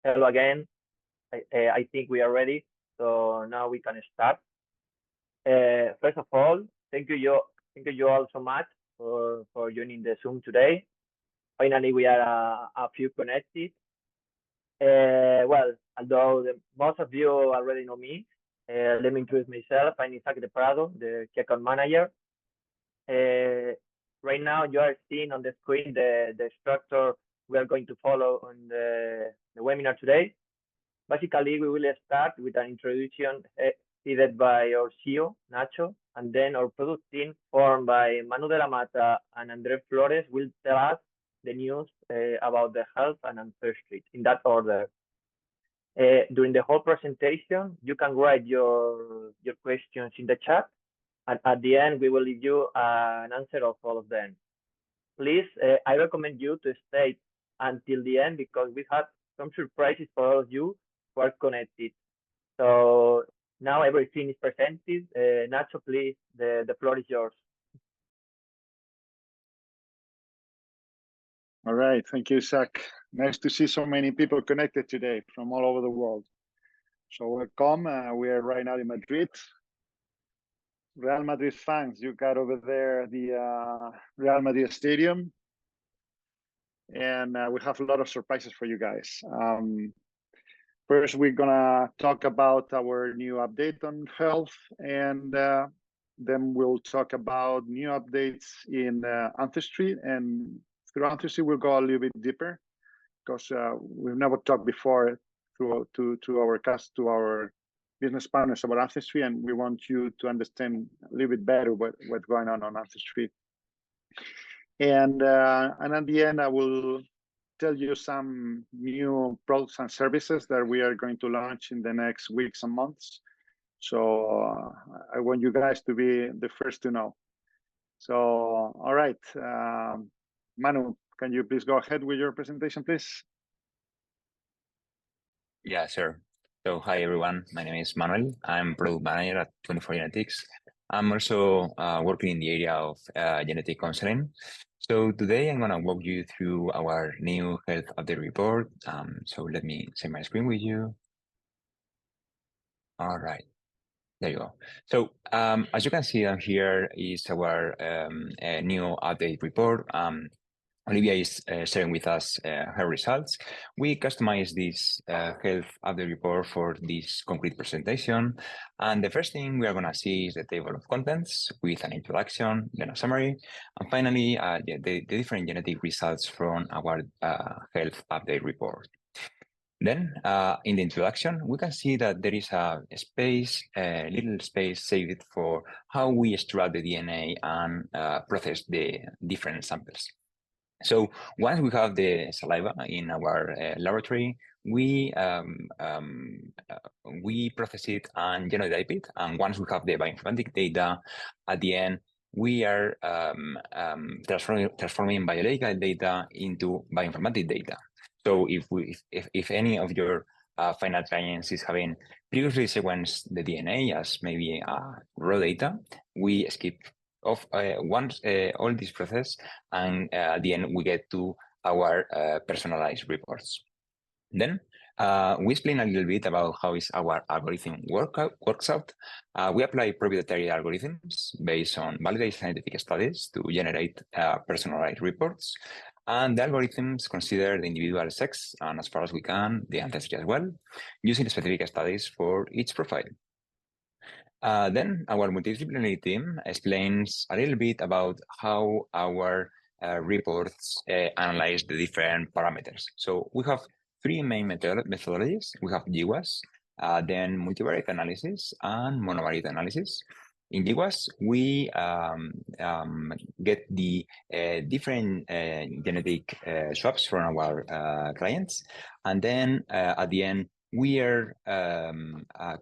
Hello again. I think we are ready. So now we can start. First of all, thank you all so much for joining the Zoom today. Finally, we are a few connected. Well, although most of you already know me, let me introduce myself. I'm Isaac de Prado, the key account manager. Right now, you are seeing on the screen the structure we are going to follow on the webinar today. Basically, we will start with an introduction headed by our CEO, Nacho, and then our product team, formed by Manu de la Mata and Andre Flores, will tell us the news about the health and ancestry in that order. During the whole presentation, you can write your questions in the chat, and at the end, we will leave you an answer of all of them. Please, I recommend you to stay until the end because we have some surprises for all of you who are connected. So now everything is presented. Nacho, please, the floor is yours. All right, thank you, Isaac. Nice to see so many people connected today from all over the world. So welcome. We are right now in Madrid. Real Madrid fans, you got over there the Real Madrid Stadium. And we have a lot of surprises for you guys. First, we're gonna talk about our new update on health, and then we'll talk about new updates in Ancestry, and through Ancestry we'll go a little bit deeper because we've never talked before to our business partners about Ancestry, and we want you to understand a little bit better what's going on Ancestry. And at the end, I will tell you some new products and services that we are going to launch in the next weeks and months. So I want you guys to be the first to know. So, all right, Manu, can you please go ahead with your presentation, please? Yeah, sure. So hi, everyone. My name is Manuel. I'm product manager at 24 Genetics. I'm also working in the area of genetic counseling. So today I'm going to walk you through our new health update report. So let me share my screen with you. All right, there you go. So as you can see here is our new update report. Olivia is sharing with us her results. We customized this health update report for this concrete presentation. And the first thing we are going to see is the table of contents with an introduction, then a summary, and finally, the different genetic results from our health update report. Then in the introduction, we can see that there is a space, a little space saved for how we extract the DNA and process the different samples. So once we have the saliva in our laboratory, we process it and genotype it. And once we have the bioinformatic data, at the end, we are transforming biological data into bioinformatic data. So if any of your final clients is having previously sequenced the DNA as maybe raw data, we skip off all this process, and at the end we get to our personalized reports. Then we explain a little bit about how is our algorithm works out. We apply proprietary algorithms based on validated scientific studies to generate personalized reports. And the algorithms consider the individual sex, and as far as we can, the ancestry as well, using specific studies for each profile. Then our multidisciplinary team explains a little bit about how our reports analyze the different parameters. So we have three main methodologies. We have GWAS, then multivariate analysis, and monovariate analysis. In GWAS, we get the different genetic swaps from our clients, and then at the end, we are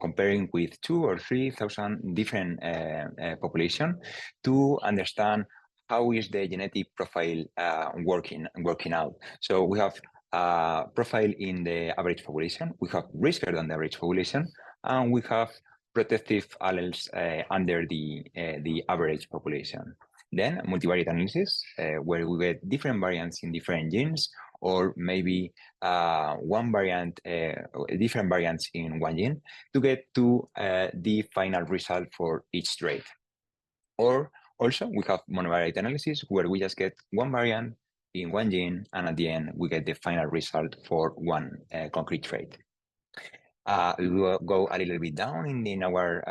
comparing with 2,000 or 3,000 different population to understand how is the genetic profile working out. So we have a profile in the average population, we have riskier than the average population, and we have protective alleles under the average population. Then multivariate analysis, where we get different variants in different genes or maybe one variant, different variants in one gene to get to the final result for each trait. Or also we have monovariate analysis where we just get one variant in one gene, and at the end we get the final result for one concrete trait. We will go a little bit down in our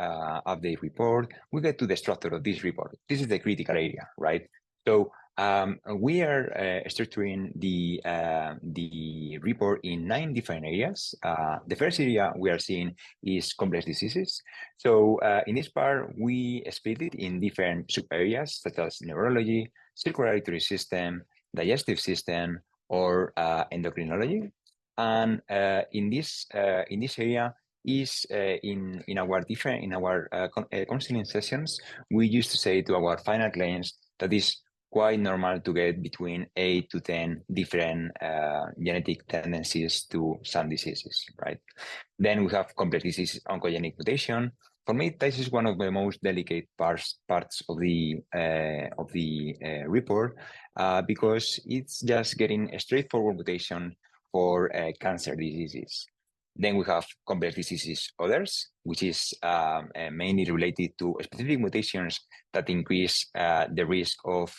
update report. We get to the structure of this report. This is the critical area, right? So we are structuring the report in 9 different areas. The first area we are seeing is complex diseases. So in this part, we split it in different sub-areas such as neurology, circulatory system, digestive system, or endocrinology. And in this area is in our counseling sessions, we used to say to our final clients that it's quite normal to get between 8 to 10 different genetic tendencies to some diseases, right? Then we have complex disease oncogenic mutation. For me, this is one of the most delicate parts of the report because it's just getting a straightforward mutation for cancer diseases. Then we have complex diseases others, which is mainly related to specific mutations that increase the risk of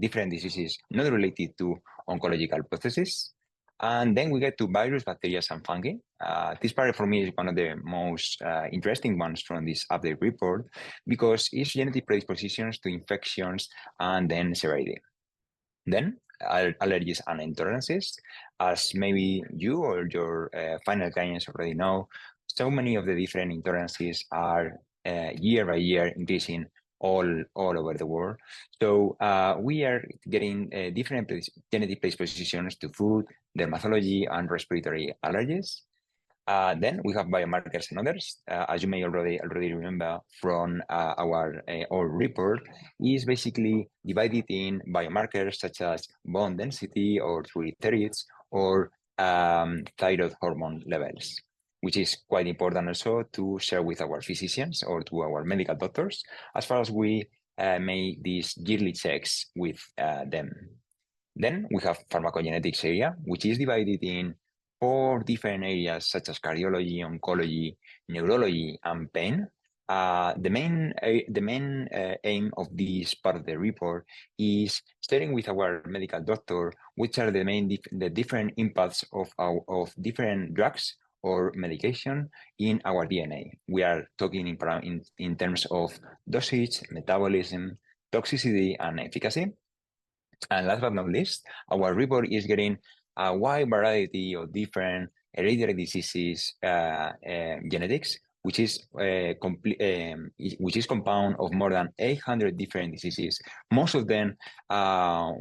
different diseases not related to oncological processes. And then we get to virus, bacteria, and fungi. This part for me is one of the most interesting ones from this update report because it's genetic predispositions to infections and then severity. Then allergies and intolerances, as maybe you or your final clients already know, so many of the different intolerances are year by year increasing all over the world. So we are getting different genetic predispositions to food, dermatology, and respiratory allergies. Then we have biomarkers and others, as you may already remember from our report, is basically divided in biomarkers such as bone density or triglycerides or thyroid hormone levels, which is quite important also to share with our physicians or to our medical doctors, as far as we make these yearly checks with them. Then we have pharmacogenetics area, which is divided in 4 different areas such as cardiology, oncology, neurology, and pain. The main aim of this part of the report is sharing with our medical doctor which are the different impacts of different drugs or medication in our DNA. We are talking in terms of dosage, metabolism, toxicity, and efficacy. And last but not least, our report is getting a wide variety of different hereditary diseases genetics, which is compound of more than 800 different diseases, most of them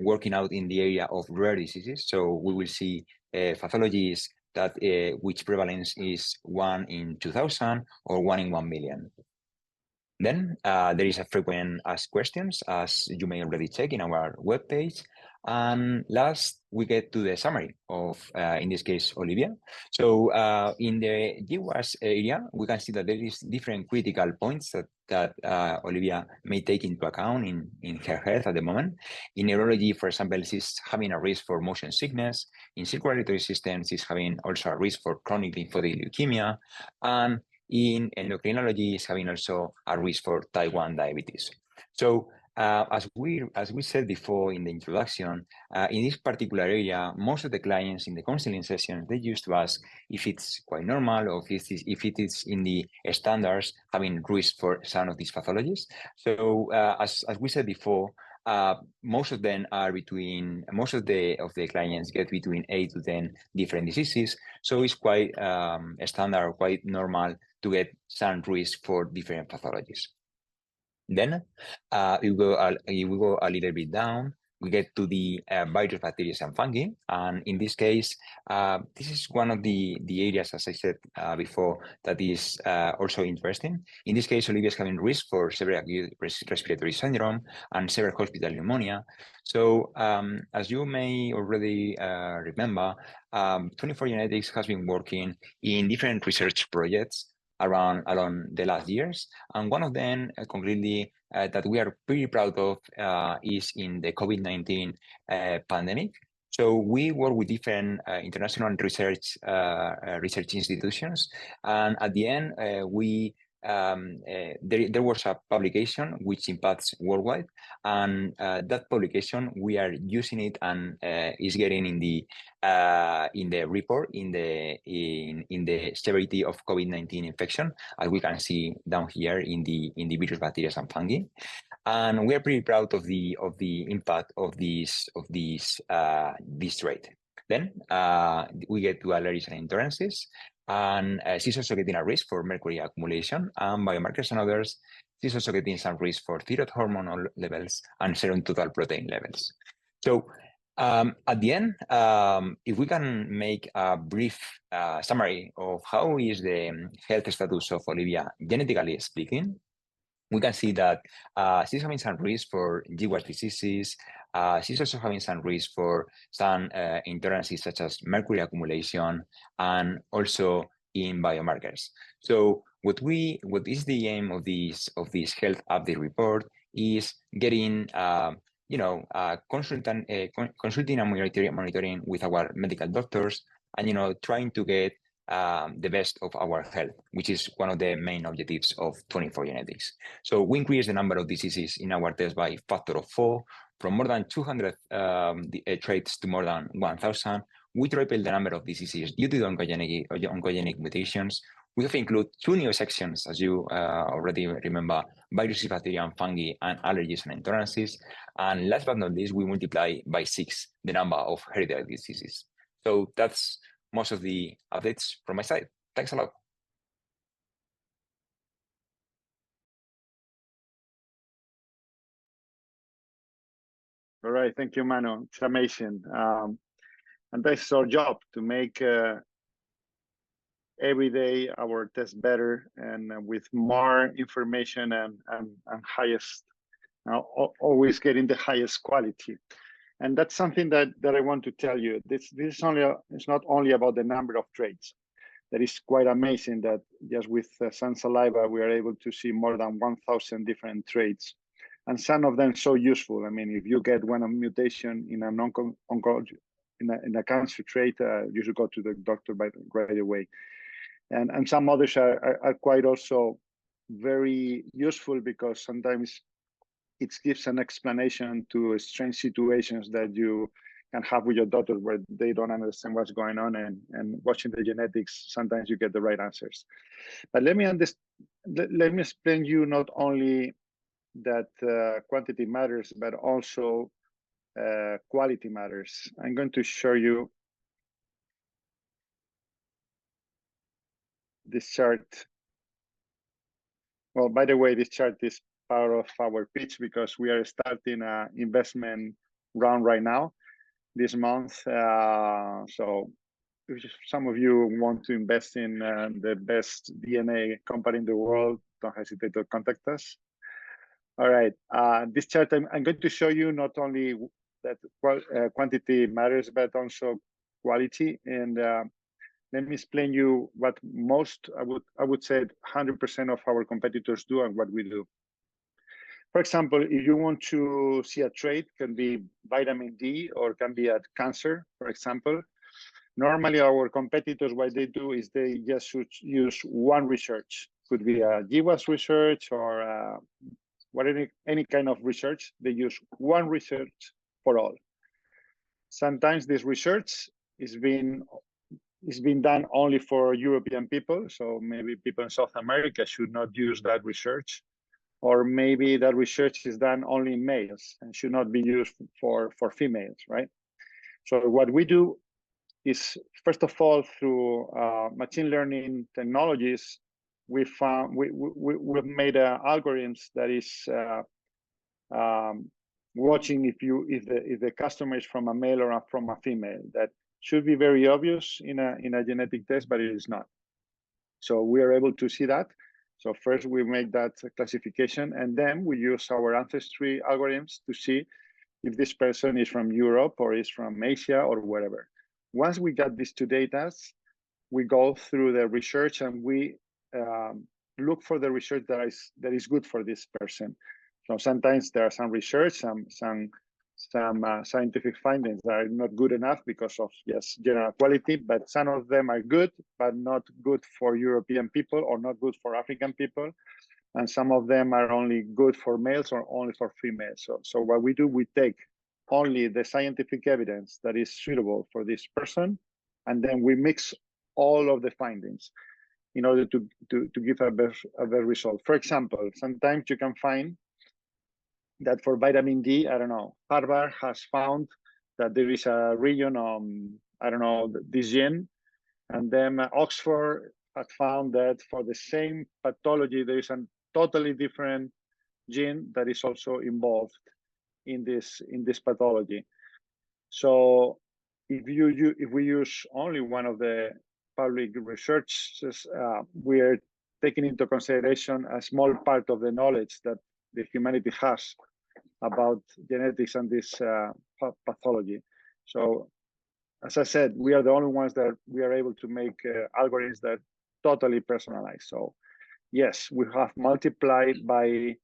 working out in the area of rare diseases. So we will see pathologies that which prevalence is 1 in 2,000 or 1 in 1 million. Then there is a frequent asked questions, as you may already check in our webpage. And last, we get to the summary of, in this case, Olivia. So in the GWAS area, we can see that there is different critical points that Olivia may take into account in her health at the moment. In neurology, for example, she's having a risk for motion sickness. In circulatory system, she's having also a risk for chronic lymphocytic leukemia. And in endocrinology, is having also a risk for type 1 diabetes. So as we said before in the introduction, in this particular area, most of the clients in the counseling sessions, they used to ask if it's quite normal or if it is in the standards having risk for some of these pathologies. So as we said before, most of them are most of the clients get between 8 to 10 different diseases. So it's quite standard, quite normal to get some risk for different pathologies. Then we go a little bit down. We get to the virus, bacteria, and fungi. And in this case, this is one of the areas, as I said before, that is also interesting. In this case, Olivia is having risk for severe acute respiratory syndrome and severe hospital pneumonia. So as you may already remember, 24 Genetics has been working in different research projects around the last years. And one of them concretely that we are pretty proud of is in the COVID-19 pandemic. So we work with different international research institutions, and at the end, there was a publication which impacts worldwide, and that publication we are using it and is getting in the report in the severity of COVID-19 infection, as we can see down here in the virus, bacteria, and fungi. And we are pretty proud of the impact of this trait. Then we get to allergies and intolerances, and she's also getting a risk for mercury accumulation and biomarkers and others. She's also getting some risk for thyroid hormone levels and serum total protein levels. So at the end, if we can make a brief summary of how is the health status of Olivia genetically speaking, we can see that she's having some risk for GWAS diseases. She's also having some risk for some intolerances such as mercury accumulation and also in biomarkers. So what is the aim of this health update report is getting consulting and monitoring with our medical doctors, and trying to get the best of our health, which is one of the main objectives of 24Genetics. So we increase the number of diseases in our test by factor of 4, from more than 200 traits to more than 1,000. We triple the number of diseases due to the oncogenic mutations. We have included 2 new sections, as you already remember: viruses, bacteria, and fungi, and allergies and intolerances. And last but not least, we multiply by 6 the number of hereditary diseases. So that's most of the updates from my side. Thanks a lot. All right, thank you, Manu. It's amazing. And that's our job, to make every day our test better and with more information and highest, always getting the highest quality. And that's something that I want to tell you. This is it's not only about the number of traits. That is quite amazing that just with some saliva, we are able to see more than 1,000 different traits. And some of them so useful. I mean, if you get one mutation in an oncology, in a cancer trait, you should go to the doctor right away. And some others are quite also very useful, because sometimes it gives an explanation to strange situations that you can have with your daughter where they don't understand what's going on, and watching the genetics, sometimes you get the right answers. But let me explain you not only that quantity matters, but also quality matters. I'm going to show you this chart. Well, by the way, this chart is part of our pitch, because we are starting an investment round right now this month. So if some of you want to invest in the best DNA company in the world, don't hesitate to contact us. All right, this chart, I'm going to show you not only that quantity matters, but also quality. And let me explain you what most, I would say 100% of our competitors do and what we do. For example, if you want to see a trait, can be vitamin D or can be a cancer, for example. Normally, our competitors, what they do is they just use one research. Could be a GWAS research or any kind of research. They use one research for all. Sometimes this research is being done only for European people. So maybe people in South America should not use that research. Or maybe that research is done only in males and should not be used for females, right? So what we do is, first of all, through machine learning technologies, we've made algorithms that is watching if the customer is from a male or from a female. That should be very obvious in a genetic test, but it is not. So we are able to see that. So first we make that classification, and then we use our ancestry algorithms to see if this person is from Europe or is from Asia or wherever. Once we got these 2 data, we go through the research and we look for the research that is good for this person. So sometimes there are some research, some scientific findings that are not good enough because of general quality, but some of them are good, but not good for European people or not good for African people. And some of them are only good for males or only for females. So what we do, we take only the scientific evidence that is suitable for this person, and then we mix all of the findings in order to give a better result. For example, sometimes you can find that for vitamin D, I don't know, Harvard has found that there is a region I don't know, this gene, and then Oxford has found that for the same pathology, there is a totally different gene that is also involved in this pathology. So if we use only one of the public researches, we are taking into consideration a small part of the knowledge that the humanity has about genetics and this pathology. So as I said, we are the only ones that we are able to make algorithms that totally personalized. So yes, we have multiplied by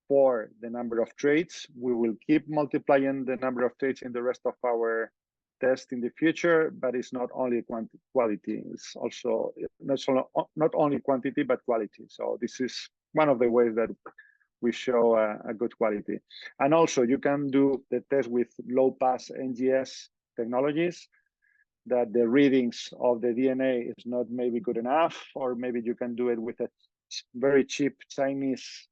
4 the number of traits. We will keep multiplying the number of traits in the rest of our tests in the future, but it's not only quality, it's also not only quantity, but quality. So this is one of the ways that we show a good quality. And also you can do the test with low pass NGS technologies, that the readings of the DNA is not maybe good enough, or maybe you can do it with a very cheap Chinese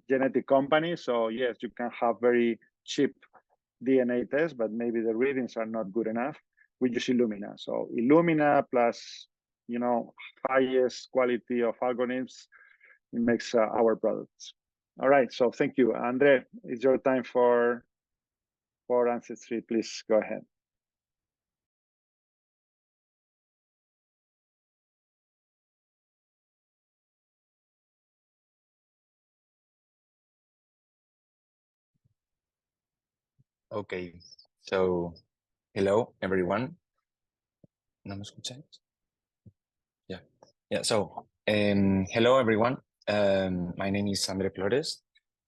genetic company. So yes, you can have very cheap DNA tests, but maybe the readings are not good enough. We use Illumina. So Illumina plus, highest quality of algorithms, it makes our products. All right, so thank you. Andre, it's your time for Ancestry. Please go ahead. Okay, so hello everyone. ¿No me escucháis? Yeah. So hello everyone. My name is Andre Flores,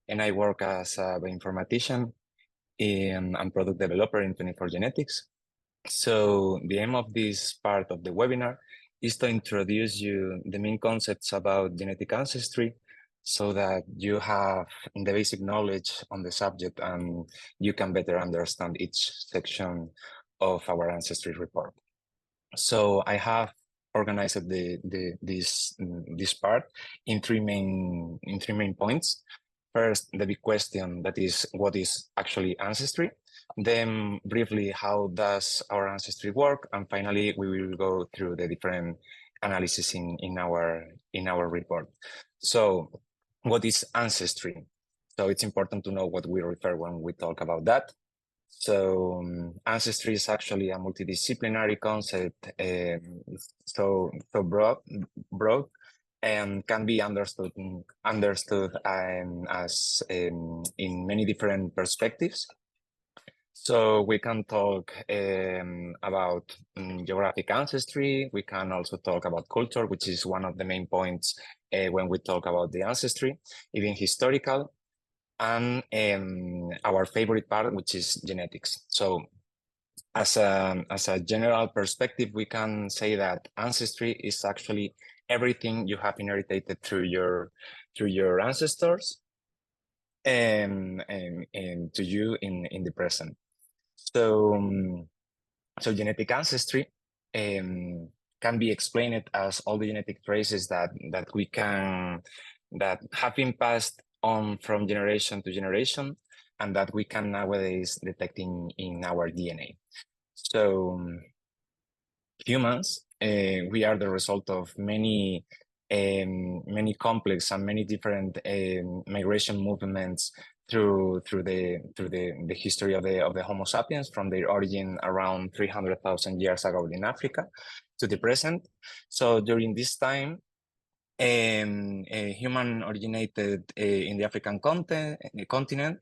and I work as a bioinformatician and product developer in 24Genetics. So the aim of this part of the webinar is to introduce you the main concepts about genetic ancestry, so that you have the basic knowledge on the subject and you can better understand each section of our ancestry report. So I have organized this part in three main points. First, the big question, that is, what is actually ancestry? Then briefly, how does our ancestry work? And finally, we will go through the different analysis in our report. So what is ancestry? So it's important to know what we refer when we talk about that. So ancestry is actually a multidisciplinary concept, so broad, and can be understood as in many different perspectives. So we can talk about geographic ancestry. We can also talk about culture, which is one of the main points when we talk about the ancestry, even historical, and our favorite part, which is genetics. So as a general perspective, we can say that ancestry is actually everything you have inherited through your ancestors and to you in the present. So genetic ancestry can be explained as all the genetic traces that have been passed on from generation to generation, and that we can nowadays detect in our DNA. So humans, we are the result of many complex and many different migration movements through the history of the Homo sapiens, from their origin around 300,000 years ago in Africa to the present. So during this time, a human originated in the African continent,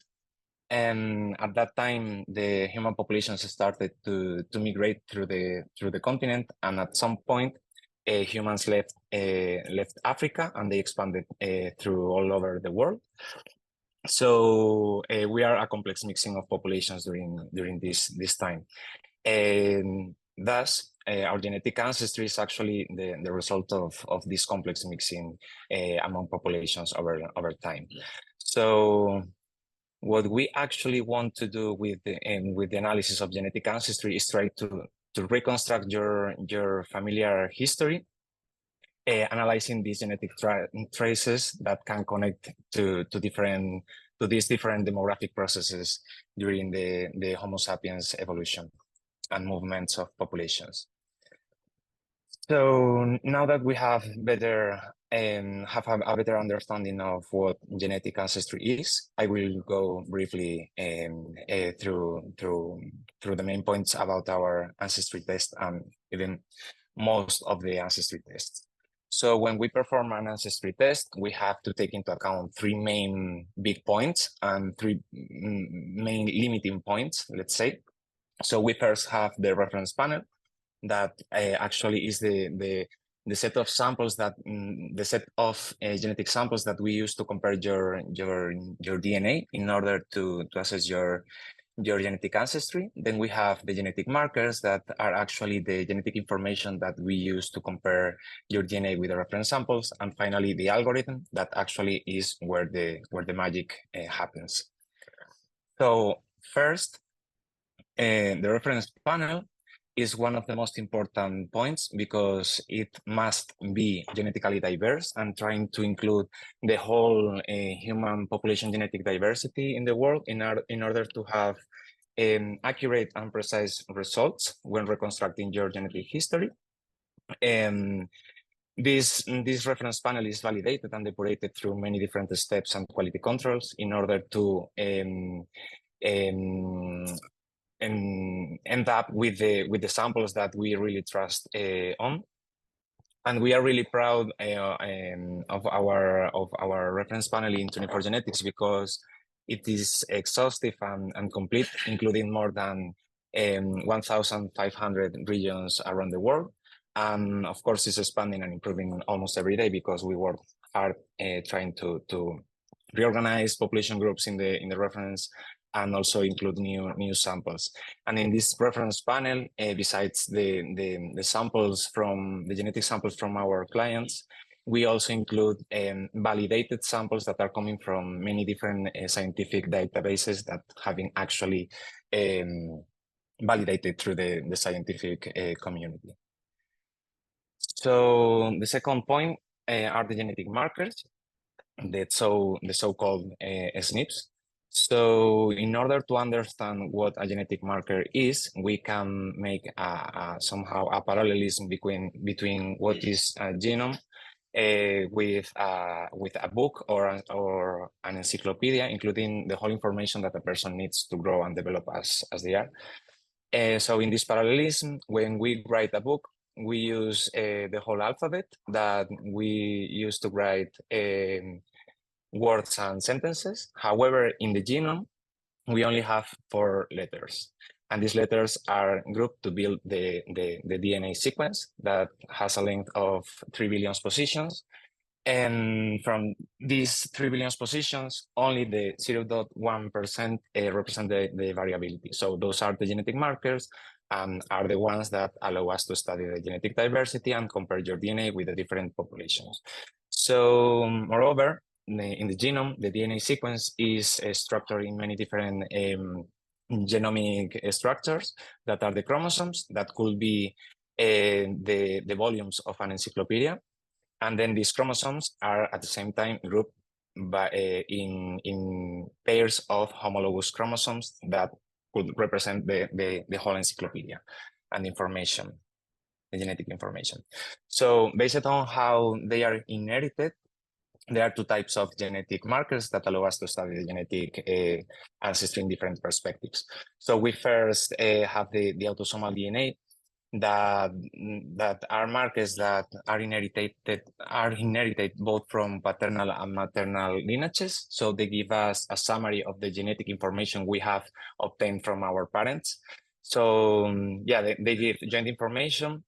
and at that time the human populations started to migrate through the continent, and at some point humans left Africa and they expanded through all over the world. So we are a complex mixing of populations during this time. And thus, our genetic ancestry is actually the result of this complex mixing among populations over time. So what we actually want to do with the analysis of genetic ancestry is try to reconstruct your familiar history, analyzing these genetic traces that can connect to these different demographic processes during the Homo sapiens evolution and movements of populations. So now that we have a better understanding of what genetic ancestry is, I will go briefly through the main points about our ancestry test and even most of the ancestry tests. So when we perform an ancestry test, we have to take into account three main big points and three main limiting points, let's say. So we first have the reference panel, that actually is the set of samples that the set of genetic samples that we use to compare your DNA in order to assess your genetic ancestry. Then we have the genetic markers that are actually the genetic information that we use to compare your DNA with the reference samples. And finally, the algorithm that actually is where the magic happens. So first, the reference panel is one of the most important points because it must be genetically diverse and trying to include the whole human population genetic diversity in the world in order to have accurate and precise results when reconstructing your genetic history. This reference panel is validated and depurated through many different steps and quality controls in order to end up with the samples that we really trust on. And we are really proud of our reference panel in 24 Genetics because it is exhaustive and complete, including more than 1,500 regions around the world. And of course, it's expanding and improving almost every day because we work hard trying to reorganize population groups in the reference and also include new samples. And in this reference panel, besides the samples from the genetic samples from our clients, we also include validated samples that are coming from many different scientific databases that have been actually validated through the scientific community. So the second point are the genetic markers, the so-called SNPs. So in order to understand what a genetic marker is, we can make somehow a parallelism between what is a genome with a book or an encyclopedia, including the whole information that a person needs to grow and develop as they are. So in this parallelism, when we write a book, we use the whole alphabet that we use to write words and sentences. However, in the genome, we only have 4 letters. And these letters are grouped to build the DNA sequence that has a length of 3 billion positions. And from these 3 billion positions, only the 0.1% represent the variability. So those are the genetic markers and are the ones that allow us to study the genetic diversity and compare your DNA with the different populations. So moreover, in the genome, the DNA sequence is structured in many different genomic structures that are the chromosomes that could be the volumes of an encyclopedia. And then these chromosomes are at the same time grouped by, in pairs of homologous chromosomes that could represent the whole encyclopedia and information, the genetic information. So based on how they are inherited, there are 2 types of genetic markers that allow us to study the genetic ancestry in different perspectives. So we first have the autosomal DNA that are markers that are inherited both from paternal and maternal lineages. So they give us a summary of the genetic information we have obtained from our parents. So yeah, they give joint information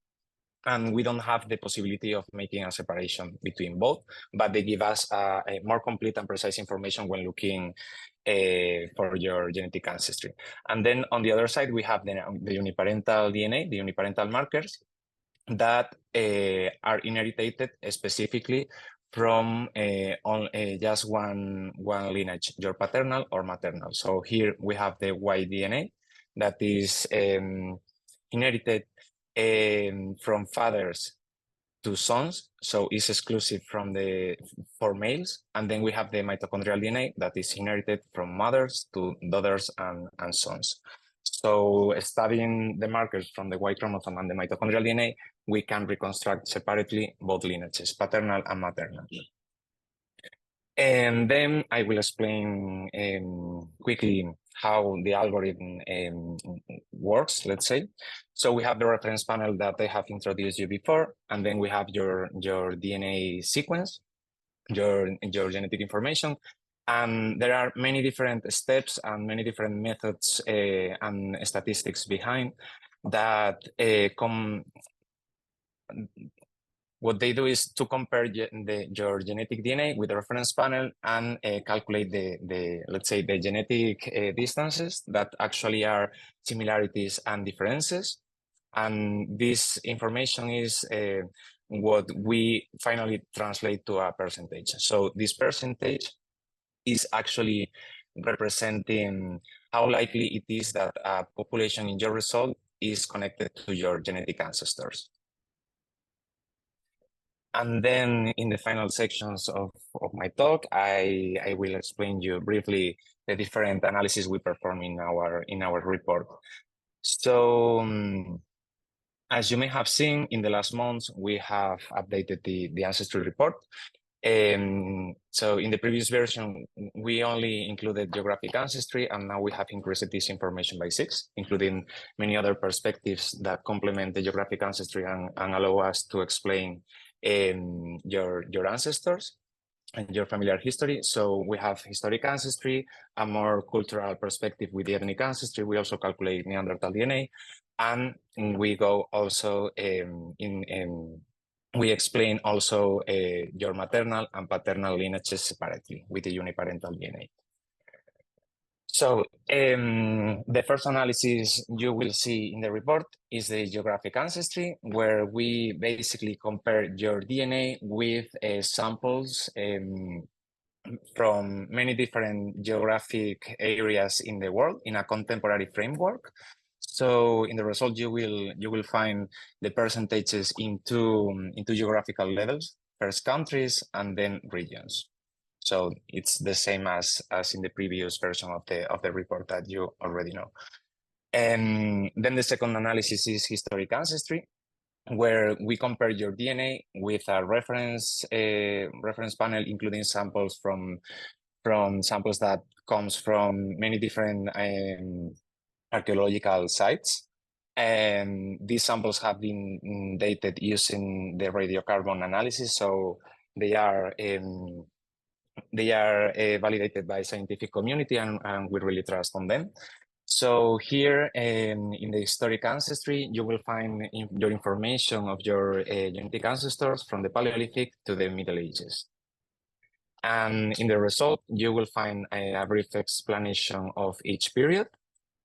and we don't have the possibility of making a separation between both, but they give us a more complete and precise information when looking for your genetic ancestry. And then on the other side, we have the uniparental DNA, the uniparental markers that are inherited specifically from just one lineage, your paternal or maternal. So here we have the Y DNA that is inherited from fathers to sons, so it's exclusive for males. And then we have the mitochondrial DNA that is inherited from mothers to daughters and sons. So studying the markers from the Y chromosome and the mitochondrial DNA, we can reconstruct separately both lineages, paternal and maternal. And then I will explain quickly how the algorithm works, let's say. So we have the reference panel that I have introduced you before, and then we have your DNA sequence, your genetic information, and there are many different steps and many different methods and statistics behind that what they do is to compare your genetic DNA with the reference panel and calculate let's say the genetic distances that actually are similarities and differences. And this information is what we finally translate to a percentage. So this percentage is actually representing how likely it is that a population in your result is connected to your genetic ancestors. And then in the final sections of my talk, I will explain you briefly the different analysis we perform in our report. So as you may have seen in the last months, we have updated the ancestry report. So in the previous version, we only included geographic ancestry, and now we have increased this information by 6, including many other perspectives that complement the geographic ancestry and allow us to explain your ancestors and your familiar history. So we have historic ancestry, a more cultural perspective with the ethnic ancestry. We also calculate Neanderthal DNA, and we go also we explain also your maternal and paternal lineages separately with the uniparental DNA. So the first analysis you will see in the report is the geographic ancestry, where we basically compare your DNA with samples from many different geographic areas in the world in a contemporary framework. So in the result, you will find the percentages into geographical levels, first countries and then regions. So it's the same as in the previous version of the report that you already know. And then the second analysis is historic ancestry, where we compare your DNA with a reference panel, including samples from samples that comes from many different archaeological sites. And these samples have been dated using the radiocarbon analysis, so they are validated by scientific community, and we really trust on them. So here in the historic ancestry, you will find your information of your genetic ancestors from the Paleolithic to the Middle Ages. And in the result, you will find a brief explanation of each period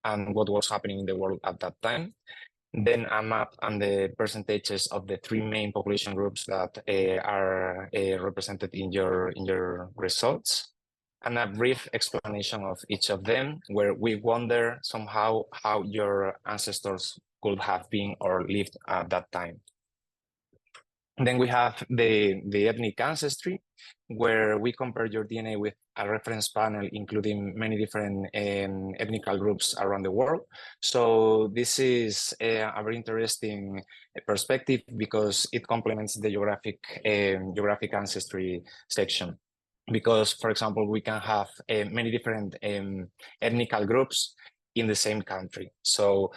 and what was happening in the world at that time. Then a map and the percentages of the 3 main population groups that are represented in your results, and a brief explanation of each of them, where we wonder somehow how your ancestors could have been or lived at that time. Then we have the ethnic ancestry, where we compare your DNA with a reference panel, including many different ethnical groups around the world. So this is a very interesting perspective because it complements the geographic ancestry section. Because, for example, we can have many different ethnical groups in the same country. So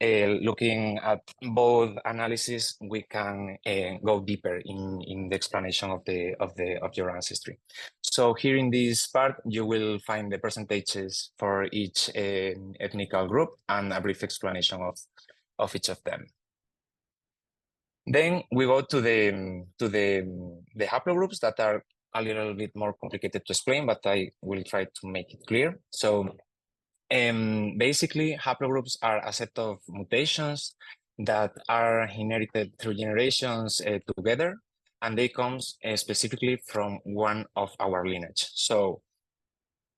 looking at both analysis, we can go deeper in the explanation of your ancestry. So here in this part, you will find the percentages for each ethnical group and a brief explanation of each of them. Then we go to the haplogroups that are a little bit more complicated to explain, but I will try to make it clear. So basically, haplogroups are a set of mutations that are inherited through generations together, and they come specifically from one of our lineage. So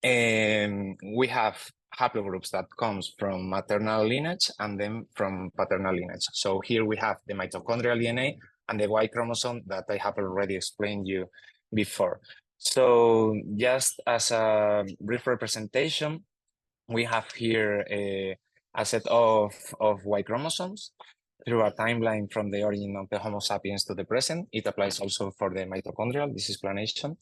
we have haplogroups that comes from maternal lineage and then from paternal lineage. So here we have the mitochondrial DNA and the Y chromosome that I have already explained you before. So just as a brief representation, we have here a set of Y chromosomes through a timeline from the origin of the Homo sapiens to the present. It applies also for the mitochondrial, this explanation,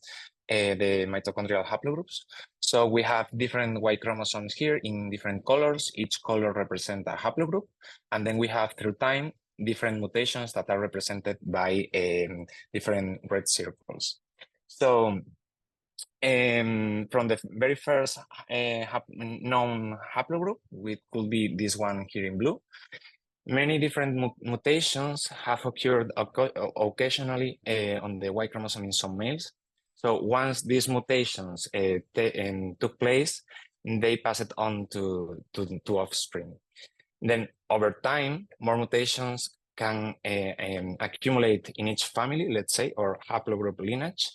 the mitochondrial haplogroups. So we have different Y chromosomes here in different colors. Each color represents a haplogroup. And then we have through time, different mutations that are represented by different red circles. So from the very first known haplogroup, which could be this one here in blue, many different mutations have occurred occasionally on the Y chromosome in some males. So once these mutations took place, they pass it on to offspring. Then over time, more mutations can accumulate in each family, let's say, or haplogroup lineage.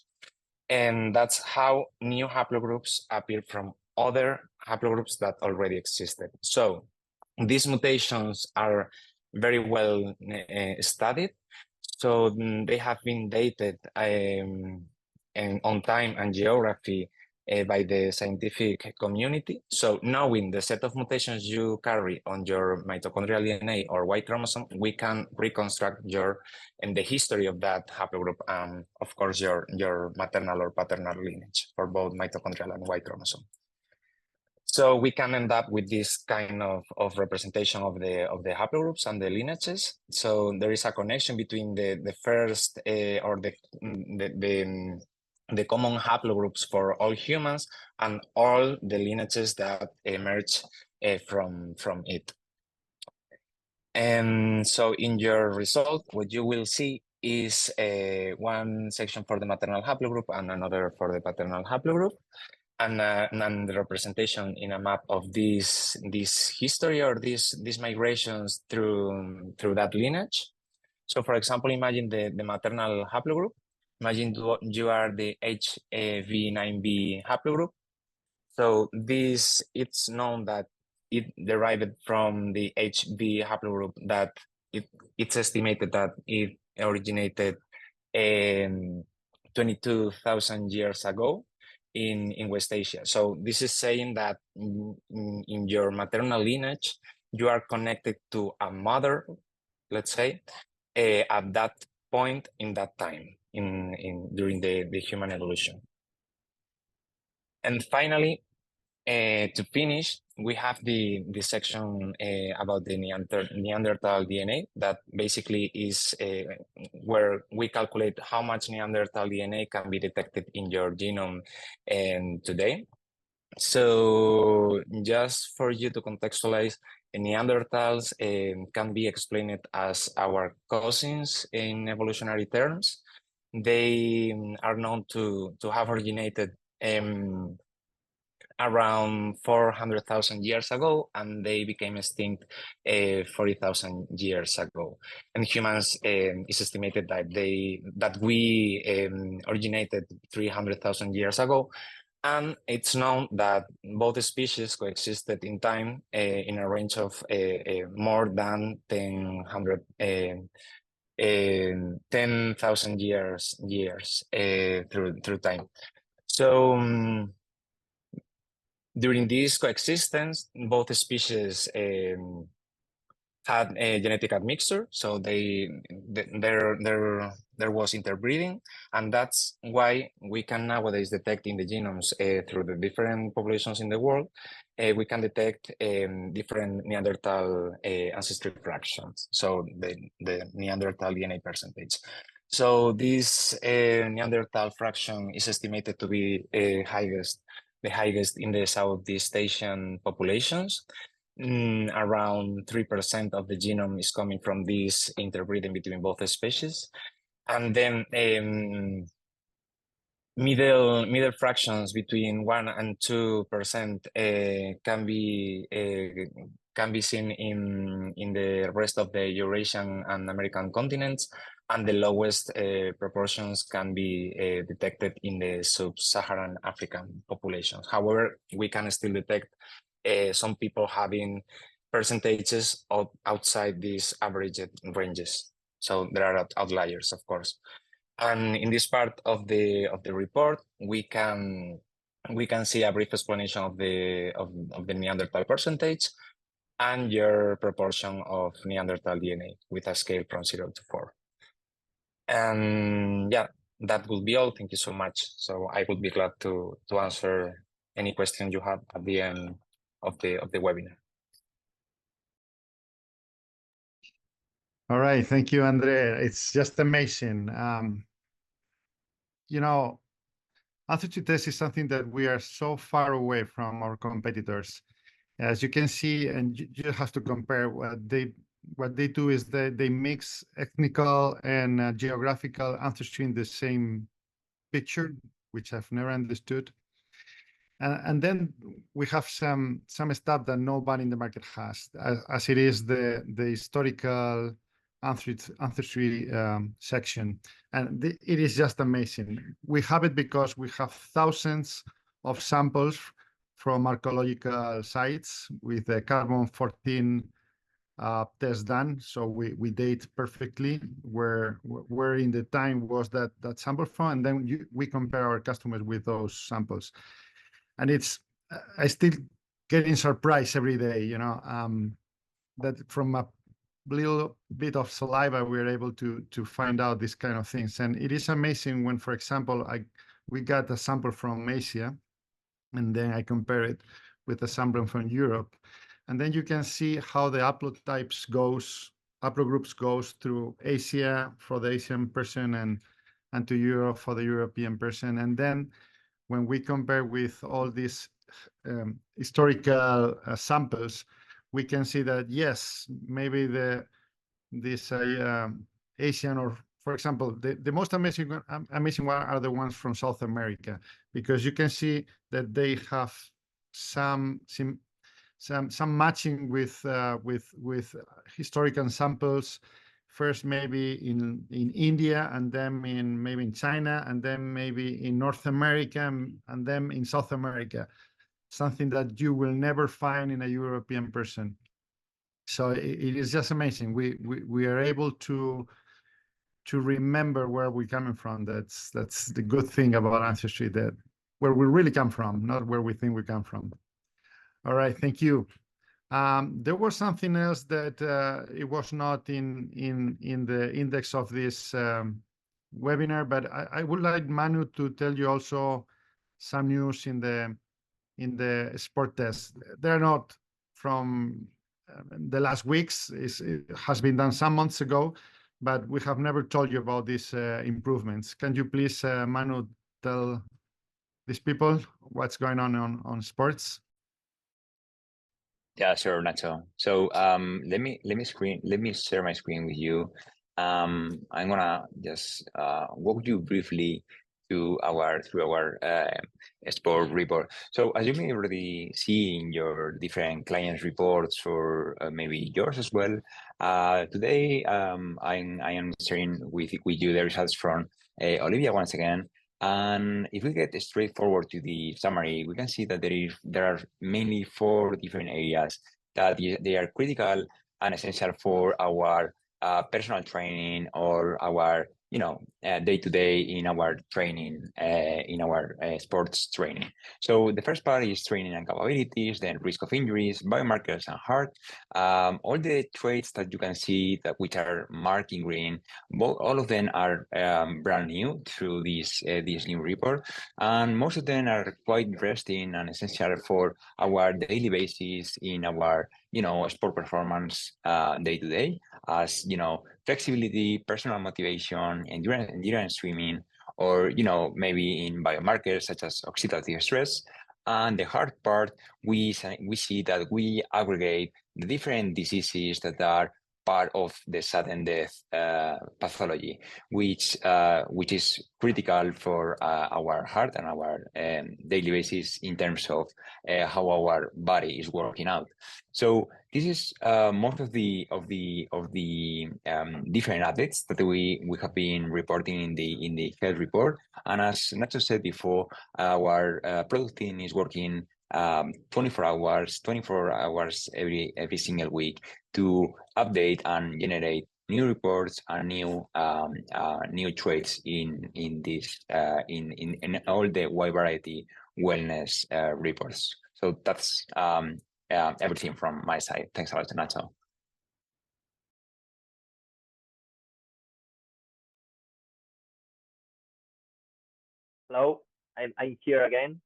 And that's how new haplogroups appear from other haplogroups that already existed. So these mutations are very well studied. So they have been dated and on time and geography by the scientific community. So knowing the set of mutations you carry on your mitochondrial DNA or Y chromosome, we can reconstruct the history of that haplogroup and of course your maternal or paternal lineage for both mitochondrial and Y chromosome. So we can end up with this kind of representation of the haplogroups and the lineages. So there is a connection between the first or the common haplogroups for all humans and all the lineages that emerge from it. And so in your result, what you will see is one section for the maternal haplogroup and another for the paternal haplogroup. And the representation in a map of this history or these migrations through that lineage. So for example, imagine the maternal haplogroup. Imagine you are the HV9B haplogroup. So it's known that it derived from the HB haplogroup that it's estimated that it originated 22,000 years ago in West Asia. So this is saying that in your maternal lineage, you are connected to a mother, let's say, at that point in that time during the human evolution. And finally, to finish, we have the section about the Neanderthal DNA that basically is where we calculate how much Neanderthal DNA can be detected in your genome today. So just for you to contextualize, Neanderthals can be explained as our cousins in evolutionary terms. They are known to have originated around 400,000 years ago, and they became extinct 40,000 years ago. And humans, is estimated that we originated 300,000 years ago, and it's known that both species coexisted in time in a range of more than 10,000 years through time. So during this coexistence, both species had a genetic admixture, so there was interbreeding, and that's why we can nowadays detect in the genomes through the different populations in the world, we can detect different Neanderthal ancestry fractions, so the Neanderthal DNA percentage. So this Neanderthal fraction is estimated to be the highest in the Southeast Asian populations. around 3% of the genome is coming from this interbreeding between both species. And then middle fractions between 1 and 2% can be seen in the rest of the Eurasian and American continents, and the lowest proportions can be detected in the sub-Saharan African populations. However, we can still detect some people having percentages outside these average ranges. So there are outliers, of course. And in this part of the report, we can see a brief explanation of the Neanderthal percentage and your proportion of Neanderthal DNA with a scale from 0 to 4. And yeah, that will be all. Thank you so much. So I would be glad to answer any questions you have at the end of the webinar. All right, thank you, Andre. It's just amazing. You know, Ancestry test is something that we are so far away from our competitors. As you can see, and you have to compare what they do is that they mix ethnical and geographical ancestry in the same picture, which I've never understood. And then we have some stuff that nobody in the market has, as it is the historical ancestry section, and it is just amazing. We have it because we have thousands of samples from archaeological sites with the carbon-14 test done, so we date perfectly where in the time was that sample from, and then we compare our customers with those samples, and I still getting surprised every day, you know, that from a little bit of saliva we're able to find out these kind of things. And it is amazing when, for example, we got a sample from Asia, and then I compare it with a sample from Europe, and then you can see how the haplogroups goes through Asia for the Asian person and to Europe for the European person. And then when we compare with all these historical samples, we can see that, yes, maybe this Asian, or for example, the most amazing one are the ones from South America, because you can see that they have some matching with historical samples. First, maybe in India, and then maybe in China, and then maybe in North America, and then in South America. Something that you will never find in a European person. So it is just amazing. We are able to remember where we're coming from. That's the good thing about Ancestry, that where we really come from, not where we think we come from. All right, thank you. There was something else that it was not in the index of this webinar, but I would like Manu to tell you also some news in the sport test. They're not from the last weeks. It has been done some months ago, but we have never told you about these improvements. Can you please, Manu, tell these people what's going on sports? Yeah, sure, Nacho. So let me share my screen with you. I'm gonna just walk you briefly through our sport report. So as you may already see in your different clients reports, or maybe yours as well, today I am sharing with you the results from Olivia once again. And if we get straight forward to the summary, we can see that there are mainly 4 different areas that they are critical and essential for our personal training, or our day-to-day in our training, in our sports training. So the first part is training and capabilities, then risk of injuries, biomarkers, and heart. All the traits that you can see which are marked in green, all of them are brand new through this new report, and most of them are quite interesting and essential for our daily basis in our sport performance day-to-day, as flexibility, personal motivation, endurance swimming, or maybe in biomarkers such as oxidative stress, And the hard part, we see that we aggregate the different diseases that are part of the sudden death pathology, which is critical for our heart and our daily basis in terms of how our body is working out. So this is most of the different updates that we have been reporting in the health report. And as Nacho said before, our product team is working 24 hours every single week to update and generate new reports and new traits in this in all the wide variety wellness reports. So that's everything from my side. Thanks a lot, Nacho. Hello, I'm here again.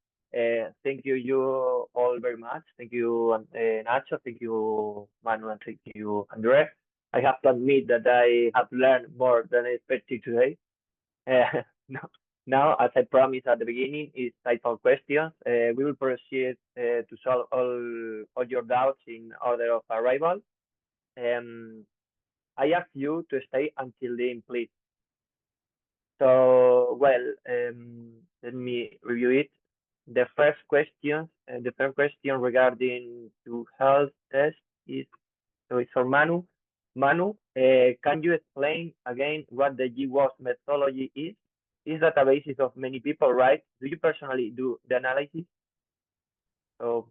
Thank you all very much. Thank you, Nacho. Thank you, Manu, and thank you, Andre. I have to admit that I have learned more than I expected today. Now, as I promised at the beginning, it's time for questions. We will proceed to solve all your doubts in order of arrival. I ask you to stay until the end, please. So, well, let me review it. The first question regarding to health test is, so it's for Manu. Manu, can you explain again what the GWAS methodology is? Is databases of many people, right? Do you personally do the analysis? So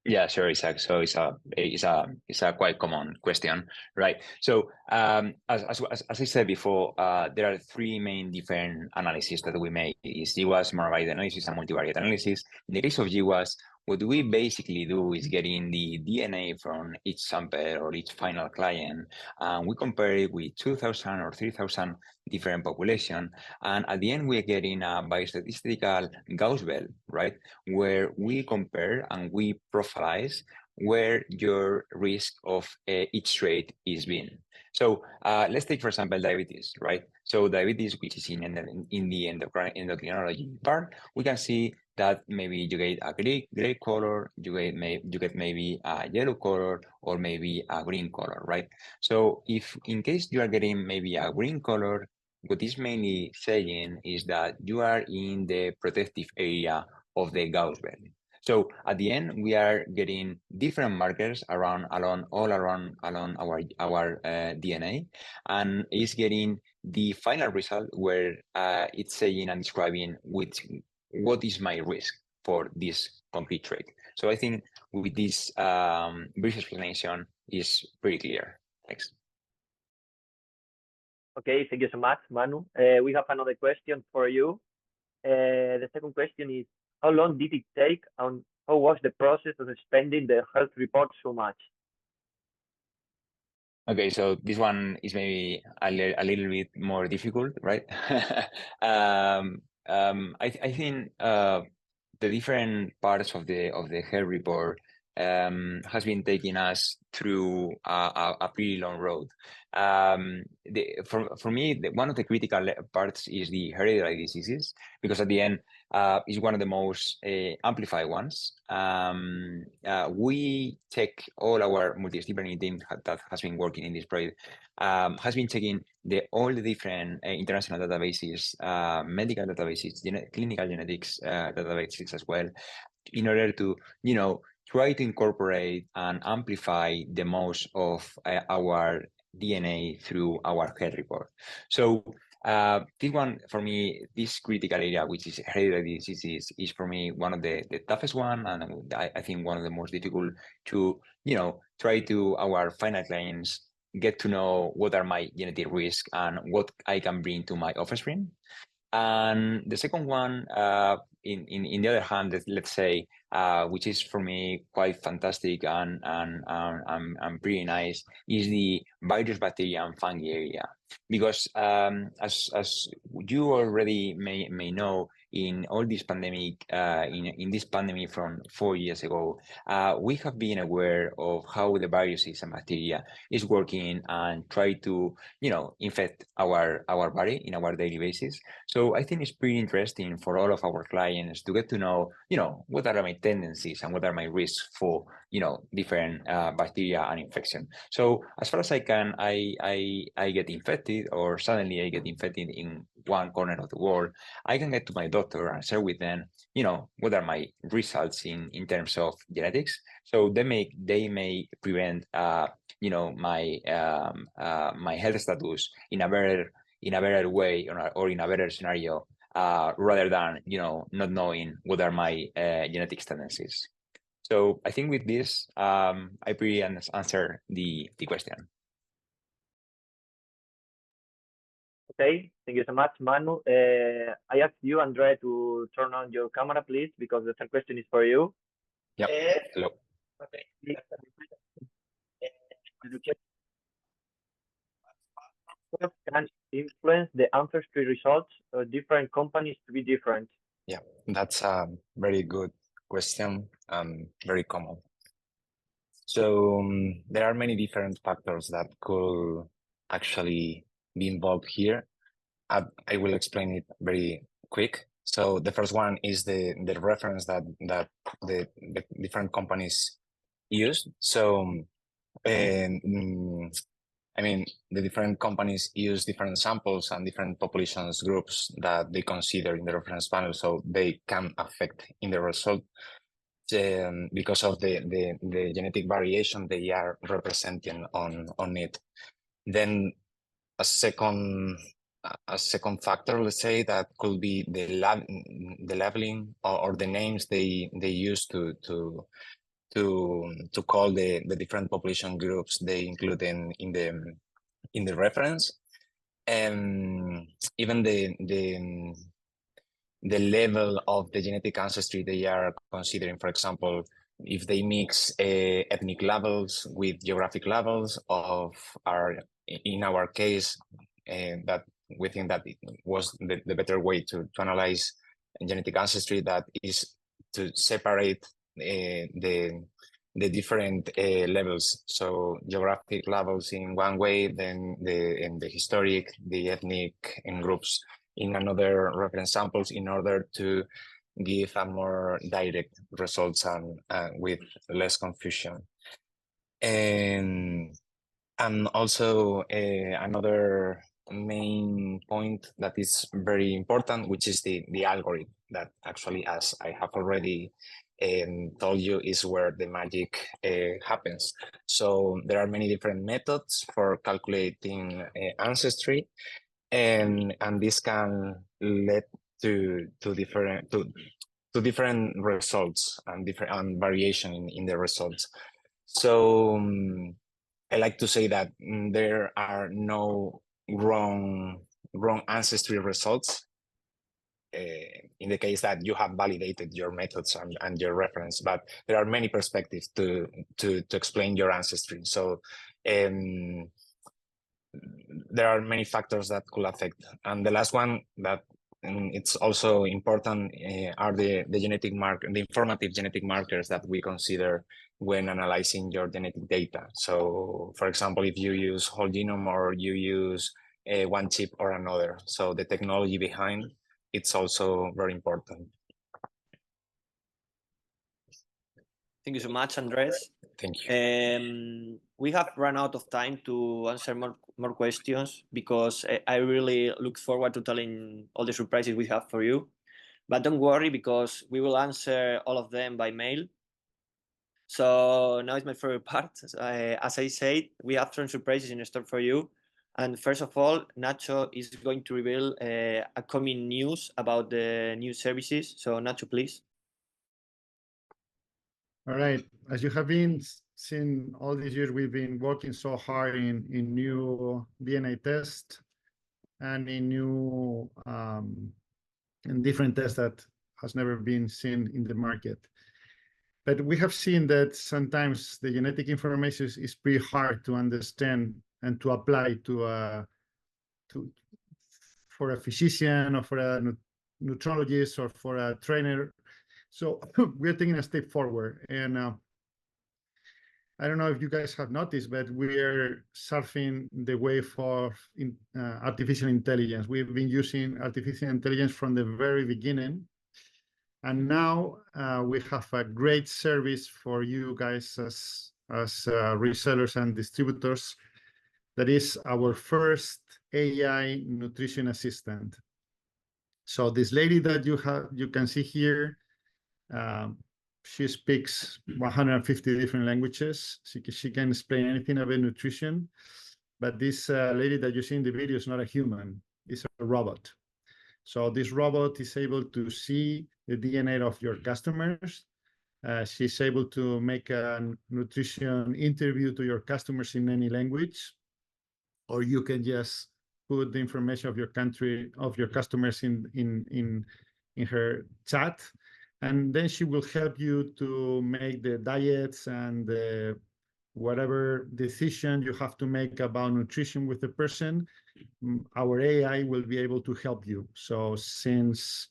yeah, sure, Isaac. So it's a quite common question, right? So as I said before, there are three main different analyses that we make: is GWAS, monovalent analysis, and multivariate analysis. In the case of GWAS, what we basically do is getting the DNA from each sample or each final client, and we compare it with 2,000 or 3,000 different population, and at the end we're getting a biostatistical Gauss belt, right, where we compare and we profilize where your risk of each trait is being. So let's take, for example, diabetes, right? So diabetes, which is in the endocrinology part, we can see that maybe you get a gray color, you get maybe a yellow color, or maybe a green color, right? So if in case you are getting maybe a green color, what is mainly saying is that you are in the protective area of the Gauss belt. So at the end, we are getting different markers along our DNA, and it's getting the final result where it's saying and describing what is my risk for this concrete trait. So I think with this brief explanation is pretty clear. Thanks. okay, thank you so much, Manu. We have another question for you. The second question is, how long did it take and how was the process of spending the health report so much? Okay, so this one is maybe a little bit more difficult, right? I think the different parts of the health report has been taking us through a pretty long road. For me, one of the critical parts is the hereditary diseases, because at the end, is one of the most amplified ones. We check all our multidisciplinary team that has been working in this project, has been checking all the different international databases, medical databases, clinical genetics databases as well, in order to, try to incorporate and amplify the most of our DNA through our health report. So this one, for me, this critical area, which is hereditary diseases, is for me one of the toughest one, and I think one of the most difficult to, try to our final clients get to know what are my genetic risks and what I can bring to my offspring. And the second one, in the other hand, let's say, which is for me quite fantastic and pretty nice, is the virus, bacteria, and fungi area, because as you already may know, in all this pandemic, in this pandemic from 4 years ago, we have been aware of how the viruses and bacteria is working and try to, infect our body in our daily basis. So I think it's pretty interesting for all of our clients to get to know, what are my tendencies and what are my risks for, different bacteria and infection. So as far as I can, I get infected, or suddenly I get infected in one corner of the world, I can get to my doctor and share with them, what are my results in terms of genetics. So they may prevent, my my health status in a better way, or in a better scenario, rather than not knowing what are my genetic tendencies. So I think with this, I pretty answer the question. Okay, thank you so much, Manu. I ask you, Andre, to turn on your camera, please, because the third question is for you. Yep. Hello. Okay. What can influence the ancestry results of different companies to be different? Yeah, that's a very good question, very common. So there are many different factors that could actually be involved here. I will explain it very quick. So the first one is the reference that the different companies use. So I mean, the different companies use different samples and different populations groups that they consider in the reference panel, so they can affect in the result because of the genetic variation they are representing on it. Then a second factor, let's say, that could be the labeling or the names they use to call the different population groups they include in the reference, and even the level of the genetic ancestry they are considering. For example, if they mix ethnic levels with geographic levels in our case, that we think that it was the better way to analyze genetic ancestry, that is to separate the different levels. So geographic levels in one way, then the historic, the ethnic, and groups in another reference samples, in order to give a more direct results and with less confusion. And also another main point that is very important, which is the algorithm, that actually, as I have already told you, is where the magic happens. So there are many different methods for calculating ancestry, and this can lead to different results and different variation in the results. So I like to say that there are no wrong ancestry results in the case that you have validated your methods and your reference, but there are many perspectives to explain your ancestry. So there are many factors that could affect. And the last one that it's also important are the informative genetic markers that we consider when analyzing your genetic data. So for example, if you use whole genome or you use one chip or another, so the technology behind it's also very important. Thank you so much, Andres. Thank you. We have run out of time to answer more questions, because I really look forward to telling all the surprises we have for you. But don't worry, because we will answer all of them by mail. So now is my favorite part. As I said, we have some surprises in store for you. And first of all, Nacho is going to reveal upcoming news about the new services. So Nacho, please. All right. As you have been seeing all these years, we've been working so hard in new DNA tests and in new in different tests that has never been seen in the market. But we have seen that sometimes the genetic information is pretty hard to understand and to apply for a physician or for a nutrologist or for a trainer. So we're taking a step forward. And I don't know if you guys have noticed, but we're surfing the wave of artificial intelligence. We've been using artificial intelligence from the very beginning. And now we have a great service for you guys as resellers and distributors. That is our first AI nutrition assistant. So this lady that you can see here, she speaks 150 different languages. She can explain anything about nutrition. But this lady that you see in the video is not a human, it's a robot. So this robot is able to see the DNA of your customers. She's able to make a nutrition interview to your customers in any language, or you can just put the information of your country, of your customers in her chat, and then she will help you to make the diets and whatever decision you have to make about nutrition with the person. Our AI will be able to help you. So since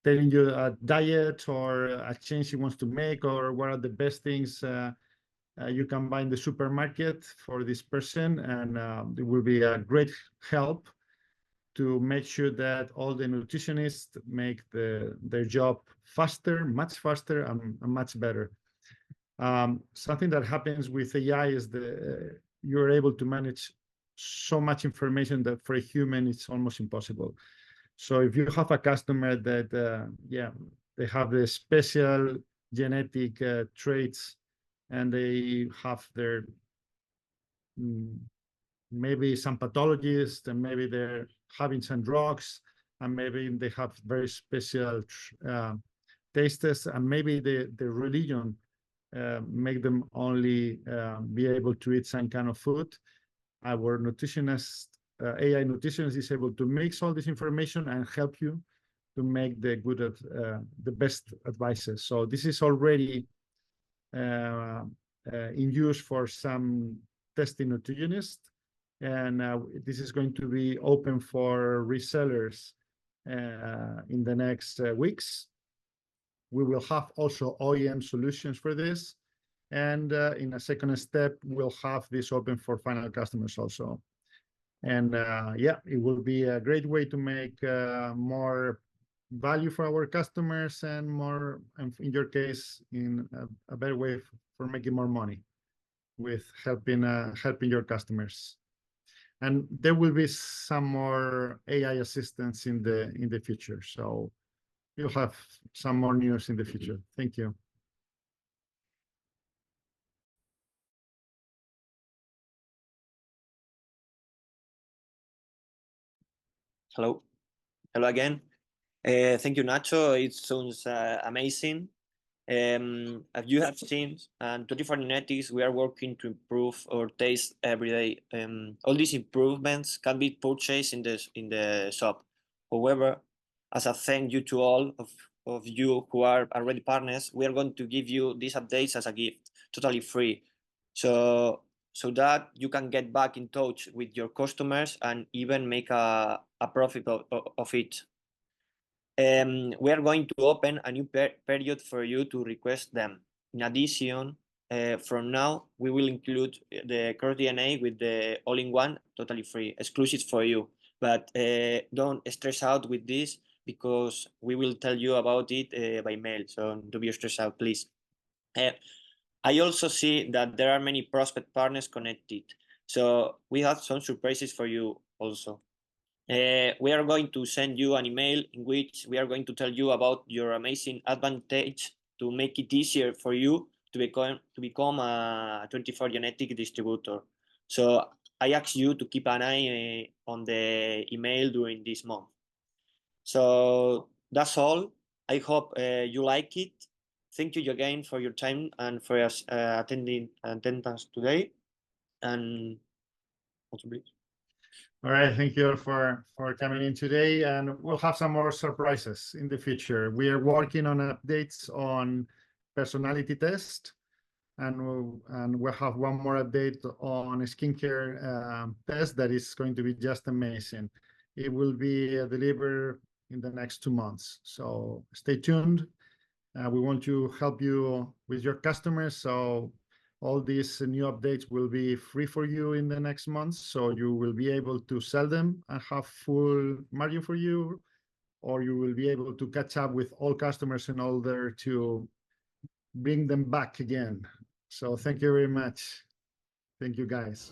telling you a diet or a change she wants to make, or what are the best things you can buy in the supermarket for this person, and it will be a great help to make sure that all the nutritionists make their job faster, much faster, and much better. Something that happens with AI is you're able to manage so much information that for a human it's almost impossible. So if you have a customer that they have the special genetic traits, and they have their maybe some pathologies, and maybe they're having some drugs, and maybe they have very special tastes, and maybe the religion make them only be able to eat some kind of food. Our nutritionist, AI nutritionist, is able to mix all this information and help you to make the best advices. So this is already in use for some testing nutritionists, and this is going to be open for resellers in the next weeks. We will have also OEM solutions for this, and in a second step, we'll have this open for final customers also. And it will be a great way to make more value for our customers, and more, and in your case, in a better way for making more money with helping your customers. And there will be some more AI assistants in the future. So you'll have some more news in the future. Thank you. Hello again. Thank you, Nacho. It sounds amazing. As you have seen, and 24Genetics, we are working to improve our taste every day. All these improvements can be purchased in the shop. However, as a thank you to all of you who are already partners, we are going to give you these updates as a gift, totally free. So that you can get back in touch with your customers and even make a profit of it. We are going to open a new period for you to request them. In addition, from now, we will include the CrossDNA with the all-in-one, totally free, exclusive for you. But don't stress out with this, because we will tell you about it by mail. So don't be stressed out, please. I also see that there are many prospect partners connected. So we have some surprises for you also. We are going to send you an email in which we are going to tell you about your amazing advantage to make it easier for you to become a 24Genetic distributor. So I ask you to keep an eye on the email during this month. So that's all. I hope you like it. Thank you again for your time and for attendance today. And please. All right, thank you for coming in today, and we'll have some more surprises in the future. We are working on updates on personality test, and we'll have one more update on a skincare test that is going to be just amazing. It will be delivered in the next 2 months. So stay tuned. We want to help you with your customers. So all these new updates will be free for you in the next months. So you will be able to sell them and have full margin for you, or you will be able to catch up with all customers in order to bring them back again. So thank you very much. Thank you, guys.